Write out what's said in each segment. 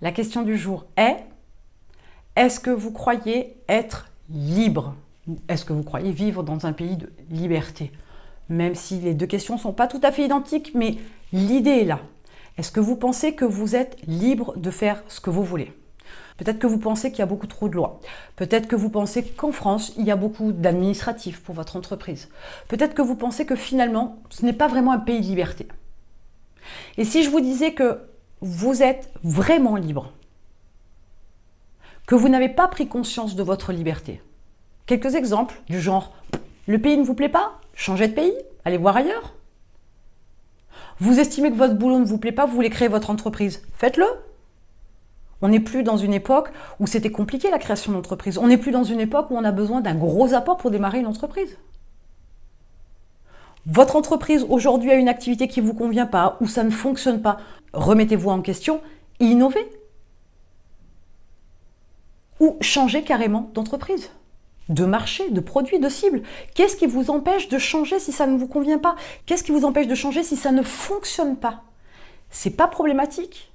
La question du jour est-ce que vous croyez être libre? Est-ce que vous croyez vivre dans un pays de liberté? Même si les deux questions ne sont pas tout à fait identiques, mais l'idée est là. Est-ce que vous pensez que vous êtes libre de faire ce que vous voulez? Peut-être que vous pensez qu'il y a beaucoup trop de lois. Peut-être que vous pensez qu'en France, il y a beaucoup d'administratifs pour votre entreprise. Peut-être que vous pensez que finalement, ce n'est pas vraiment un pays de liberté. Et si je vous disais que vous êtes vraiment libre, que vous n'avez pas pris conscience de votre liberté? Quelques exemples du genre, le pays ne vous plaît pas? Changez de pays, allez voir ailleurs. Vous estimez que votre boulot ne vous plaît pas, vous voulez créer votre entreprise, faites-le. On n'est plus dans une époque où c'était compliqué la création d'entreprise. On n'est plus dans une époque où on a besoin d'un gros apport pour démarrer une entreprise. Votre entreprise aujourd'hui a une activité qui ne vous convient pas, ou ça ne fonctionne pas. Remettez-vous en question, innovez. Ou changez carrément d'entreprise, de marché, de produit, de cible. Qu'est-ce qui vous empêche de changer si ça ne vous convient pas? Qu'est-ce qui vous empêche de changer si ça ne fonctionne pas? C'est pas problématique.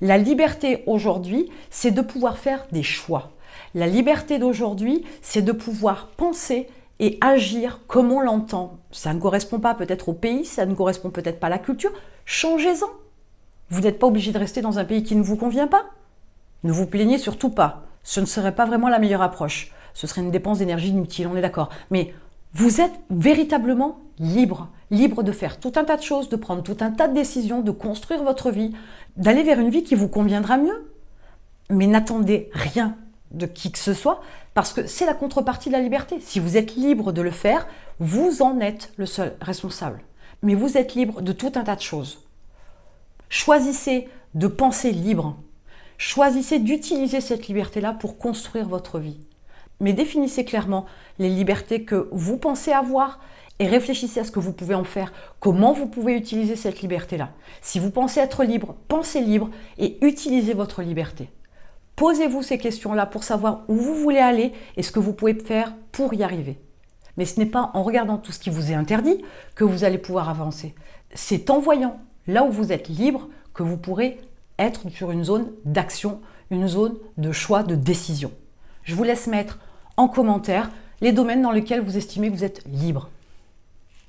La liberté aujourd'hui, c'est de pouvoir faire des choix. La liberté d'aujourd'hui, c'est de pouvoir penser et agir comme on l'entend. Ça ne correspond pas peut-être au pays, ça ne correspond peut-être pas à la culture. Changez-en. Vous n'êtes pas obligé de rester dans un pays qui ne vous convient pas. Ne vous plaignez surtout pas. Ce ne serait pas vraiment la meilleure approche. Ce serait une dépense d'énergie inutile, on est d'accord. Mais vous êtes véritablement libre. Libre de faire tout un tas de choses, de prendre tout un tas de décisions, de construire votre vie, d'aller vers une vie qui vous conviendra mieux. Mais n'attendez rien de qui que ce soit, parce que c'est la contrepartie de la liberté. Si vous êtes libre de le faire, vous en êtes le seul responsable. Mais vous êtes libre de tout un tas de choses. Choisissez de penser libre. Choisissez d'utiliser cette liberté-là pour construire votre vie. Mais définissez clairement les libertés que vous pensez avoir et réfléchissez à ce que vous pouvez en faire, comment vous pouvez utiliser cette liberté-là. Si vous pensez être libre, pensez libre et utilisez votre liberté. Posez-vous ces questions-là pour savoir où vous voulez aller et ce que vous pouvez faire pour y arriver. Mais ce n'est pas en regardant tout ce qui vous est interdit que vous allez pouvoir avancer. C'est en voyant là où vous êtes libre que vous pourrez être sur une zone d'action, une zone de choix, de décision. Je vous laisse mettre en commentaire les domaines dans lesquels vous estimez que vous êtes libre.